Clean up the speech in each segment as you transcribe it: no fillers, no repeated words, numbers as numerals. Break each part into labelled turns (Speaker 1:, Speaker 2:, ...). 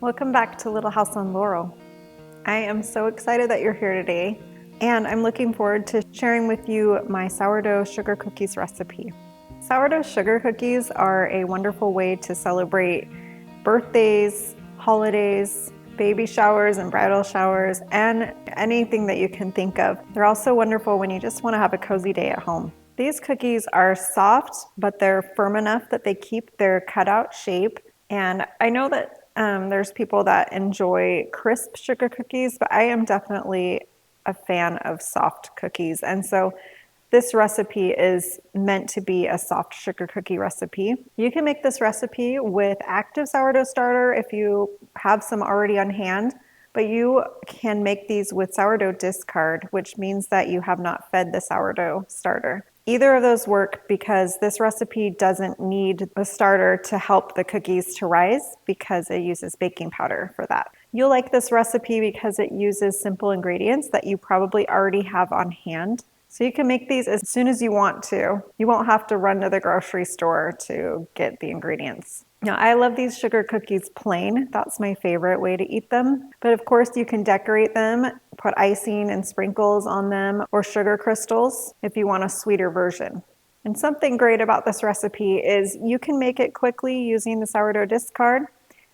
Speaker 1: Welcome back to Little House on Laurel. I am so excited that you're here today, and I'm looking forward to sharing with you my sourdough sugar cookies recipe. Sourdough sugar cookies are a wonderful way to celebrate birthdays, holidays, baby showers and bridal showers, and anything that you can think of. They're also wonderful when you just want to have a cozy day at home. These cookies are soft, but they're firm enough that they keep their cutout shape. And I know that there's people that enjoy crisp sugar cookies, but I am definitely a fan of soft cookies. And so this recipe is meant to be a soft sugar cookie recipe. You can make this recipe with active sourdough starter if you have some already on hand, but you can make these with sourdough discard, which means that you have not fed the sourdough starter. Either of those work because this recipe doesn't need a starter to help the cookies to rise because it uses baking powder for that. You'll like this recipe because it uses simple ingredients that you probably already have on hand. So you can make these as soon as you want to. You won't have to run to the grocery store to get the ingredients. Now, I love these sugar cookies plain. That's my favorite way to eat them. But of course, you can decorate them, put icing and sprinkles on them, or sugar crystals if you want a sweeter version. And something great about this recipe is you can make it quickly using the sourdough discard,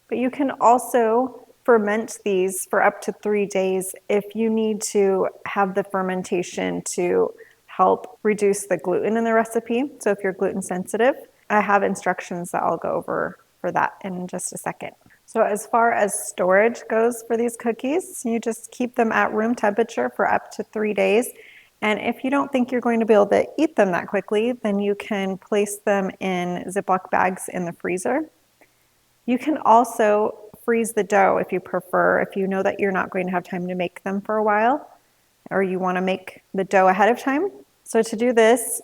Speaker 1: but you can also ferment these for up to 3 days if you need to have the fermentation to help reduce the gluten in the recipe. So if you're gluten sensitive, I have instructions that I'll go over for that in just a second. So as far as storage goes for these cookies, you just keep them at room temperature for up to 3 days. And if you don't think you're going to be able to eat them that quickly, then you can place them in Ziploc bags in the freezer. You can also freeze the dough if you prefer, if you know that you're not going to have time to make them for a while, or you want to make the dough ahead of time. So to do this,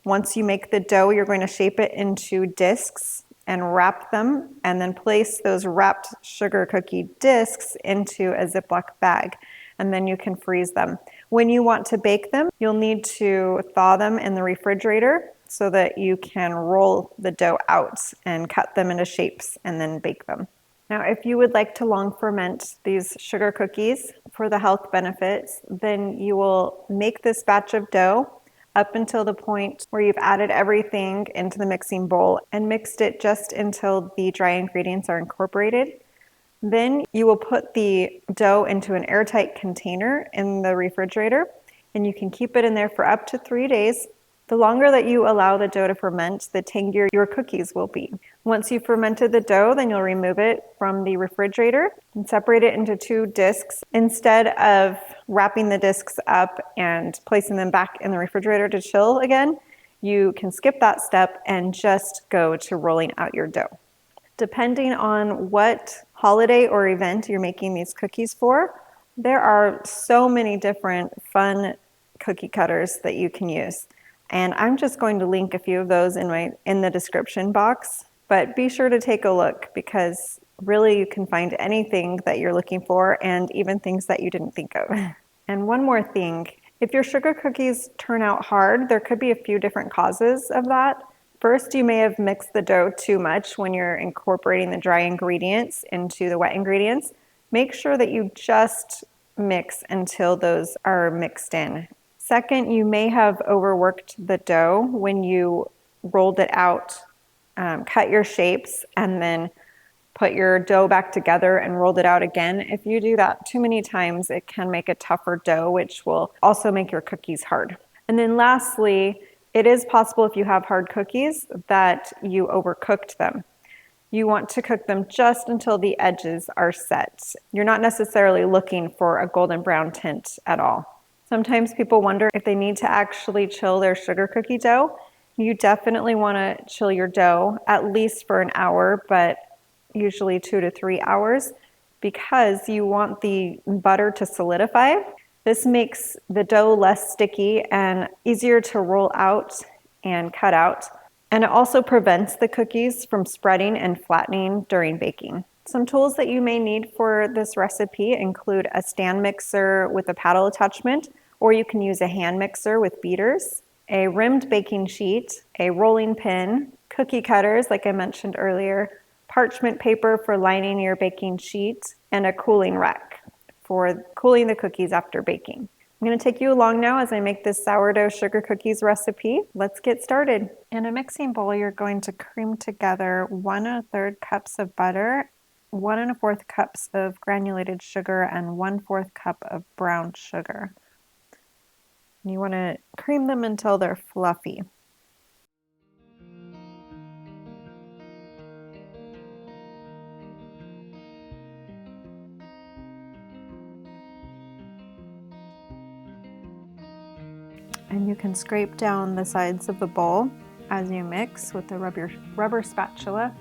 Speaker 1: once you make the dough, you're going to shape it into discs and wrap them, and then place those wrapped sugar cookie discs into a Ziploc bag, and then you can freeze them. When you want to bake them, you'll need to thaw them in the refrigerator so that you can roll the dough out and cut them into shapes and then bake them. Now, if you would like to long ferment these sugar cookies for the health benefits, then you will make this batch of dough up until the point where you've added everything into the mixing bowl and mixed it just until the dry ingredients are incorporated. Then you will put the dough into an airtight container in the refrigerator, and you can keep it in there for up to 3 days. The longer that you allow the dough to ferment, the tangier your cookies will be. Once you've fermented the dough, then you'll remove it from the refrigerator and separate it into 2 discs. Instead of wrapping the discs up and placing them back in the refrigerator to chill again, you can skip that step and just go to rolling out your dough. Depending on what holiday or event you're making these cookies for, there are so many different fun cookie cutters that you can use. And I'm just going to link a few of those in the description box, but be sure to take a look because really you can find anything that you're looking for and even things that you didn't think of. And one more thing, if your sugar cookies turn out hard, there could be a few different causes of that. First, you may have mixed the dough too much when you're incorporating the dry ingredients into the wet ingredients. Make sure that you just mix until those are mixed in. Second, you may have overworked the dough when you rolled it out, cut your shapes, and then put your dough back together and rolled it out again. If you do that too many times, it can make a tougher dough, which will also make your cookies hard. And then lastly, it is possible if you have hard cookies that you overcooked them. You want to cook them just until the edges are set. You're not necessarily looking for a golden brown tint at all. Sometimes people wonder if they need to actually chill their sugar cookie dough. You definitely want to chill your dough at least for an hour, but usually 2 to 3 hours because you want the butter to solidify. This makes the dough less sticky and easier to roll out and cut out. And it also prevents the cookies from spreading and flattening during baking. Some tools that you may need for this recipe include a stand mixer with a paddle attachment, or you can use a hand mixer with beaters, a rimmed baking sheet, a rolling pin, cookie cutters like I mentioned earlier, parchment paper for lining your baking sheet, and a cooling rack for cooling the cookies after baking. I'm going to take you along now as I make this sourdough sugar cookies recipe. Let's get started. In a mixing bowl, you're going to cream together 1 1/3 cups of butter, 1 1/4 cups of granulated sugar, and 1/4 cup of brown sugar. And you want to cream them until they're fluffy. And you can scrape down the sides of the bowl as you mix with the rubber spatula.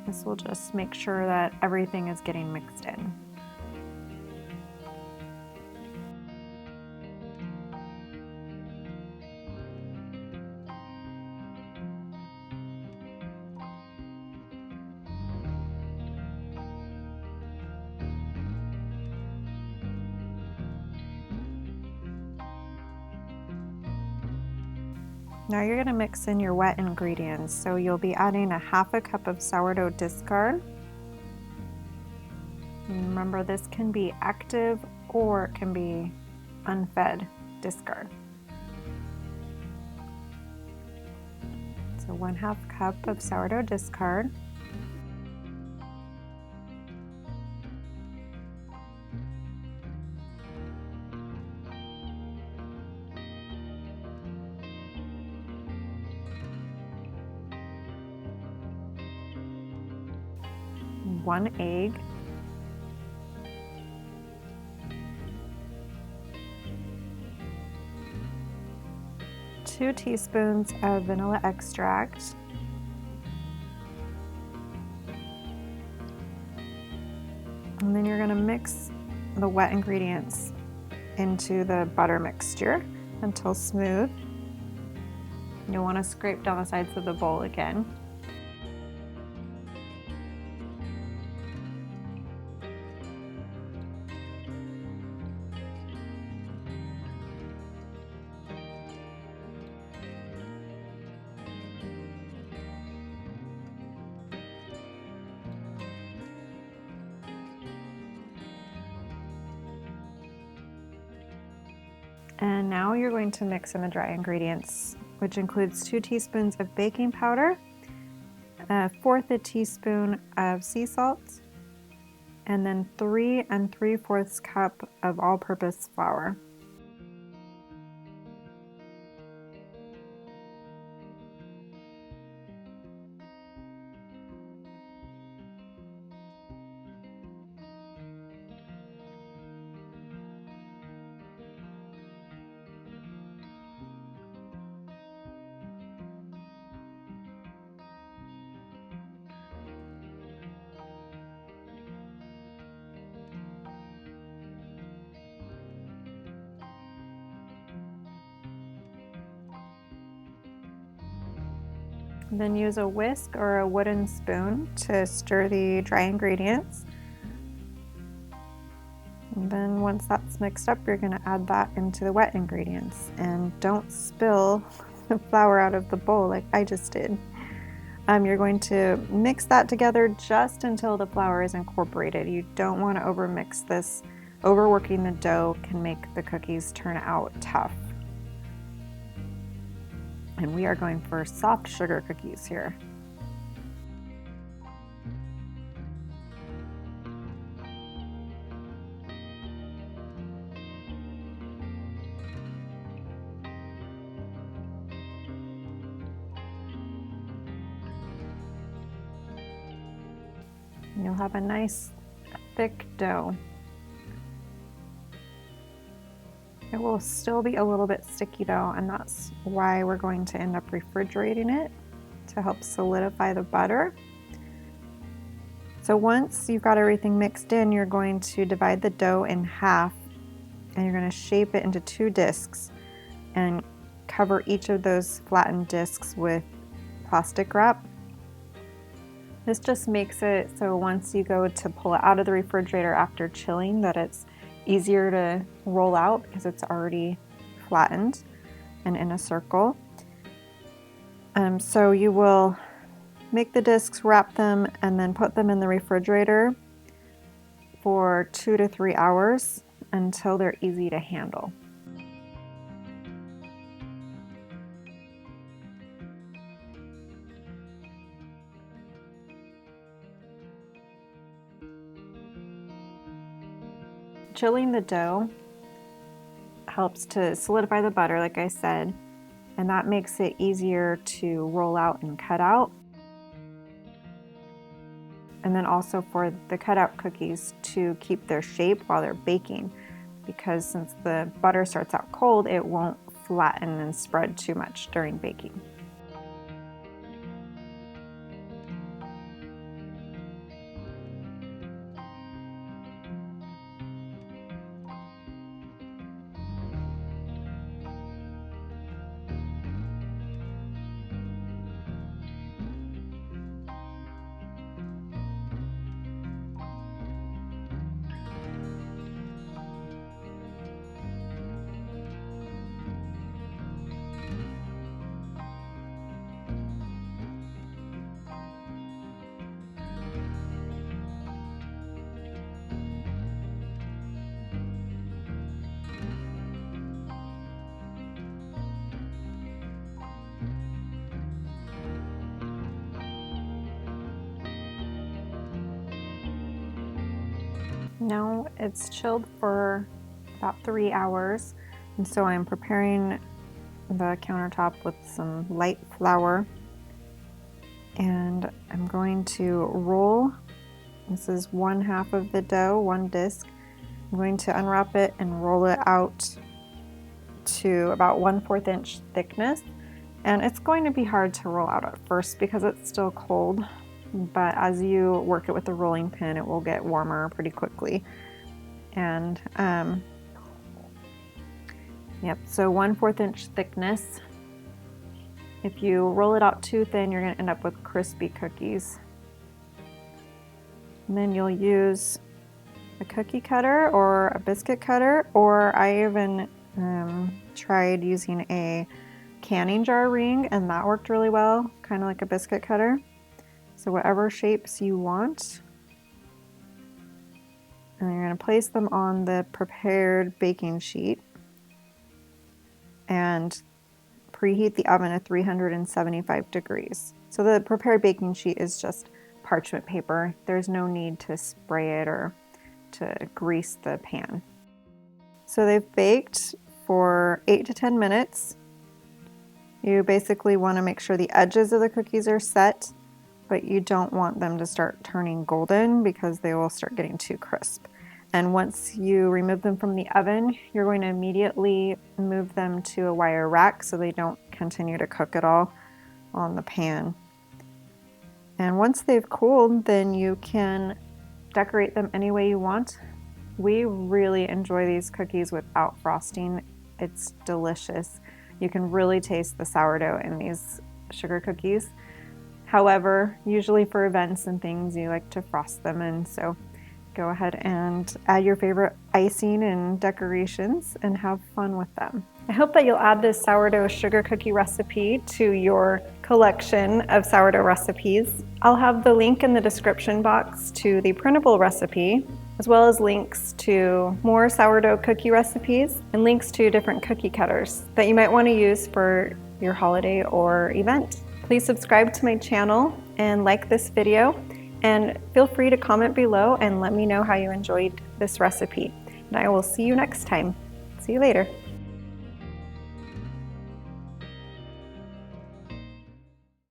Speaker 1: This will just make sure that everything is getting mixed in. Now you're going to mix in your wet ingredients. So you'll be adding 1/2 cup of sourdough discard. And remember, this can be active or it can be unfed discard. So 1/2 cup of sourdough discard. One egg, 2 teaspoons of vanilla extract, and then you're going to mix the wet ingredients into the butter mixture until smooth. You'll want to scrape down the sides of the bowl again. And now you're going to mix in the dry ingredients, which includes 2 teaspoons of baking powder, 1/4 teaspoon of sea salt, and then 3 3/4 cup of all-purpose flour. Then use a whisk or a wooden spoon to stir the dry ingredients. And then once that's mixed up, you're going to add that into the wet ingredients. And don't spill the flour out of the bowl like I just did. You're going to mix that together just until the flour is incorporated. You don't want to overmix this. Overworking the dough can make the cookies turn out tough. And we are going for soft sugar cookies here. And you'll have a nice thick dough. It will still be a little bit sticky though, and that's why we're going to end up refrigerating it to help solidify the butter. So once you've got everything mixed in, you're going to divide the dough in half and you're going to shape it into 2 discs and cover each of those flattened discs with plastic wrap. This just makes it so once you go to pull it out of the refrigerator after chilling, that it's easier to roll out because it's already flattened and in a circle. So you will make the discs, wrap them, and then put them in the refrigerator for 2 to 3 hours until they're easy to handle. Chilling the dough helps to solidify the butter, like I said, and that makes it easier to roll out and cut out. And then also for the cutout cookies to keep their shape while they're baking, because since the butter starts out cold, it won't flatten and spread too much during baking. Now it's chilled for about 3 hours, and so I'm preparing the countertop with some light flour, and I'm going to roll. This is 1/2 of the dough, 1 disc. I'm going to unwrap it and roll it out to about 1/4 inch thickness, and it's going to be hard to roll out at first because it's still cold. But as you work it with the rolling pin, it will get warmer pretty quickly. And yep, so 1/4 inch thickness. If you roll it out too thin, you're going to end up with crispy cookies. And then you'll use a cookie cutter or a biscuit cutter, or I even tried using a canning jar ring, and that worked really well, kind of like a biscuit cutter. So whatever shapes you want. And you're going to place them on the prepared baking sheet and preheat the oven at 375 degrees. So the prepared baking sheet is just parchment paper. There's no need to spray it or to grease the pan. So they've baked for 8 to 10 minutes. You basically want to make sure the edges of the cookies are set, but you don't want them to start turning golden because they will start getting too crisp. And once you remove them from the oven, you're going to immediately move them to a wire rack so they don't continue to cook at all on the pan. And once they've cooled, then you can decorate them any way you want. We really enjoy these cookies without frosting. It's delicious. You can really taste the sourdough in these sugar cookies. However, usually for events and things, you like to frost them, and so go ahead and add your favorite icing and decorations and have fun with them. I hope that you'll add this sourdough sugar cookie recipe to your collection of sourdough recipes. I'll have the link in the description box to the printable recipe, as well as links to more sourdough cookie recipes and links to different cookie cutters that you might want to use for your holiday or event. Please subscribe to my channel and like this video, and feel free to comment below and let me know how you enjoyed this recipe. And I will see you next time. See you later.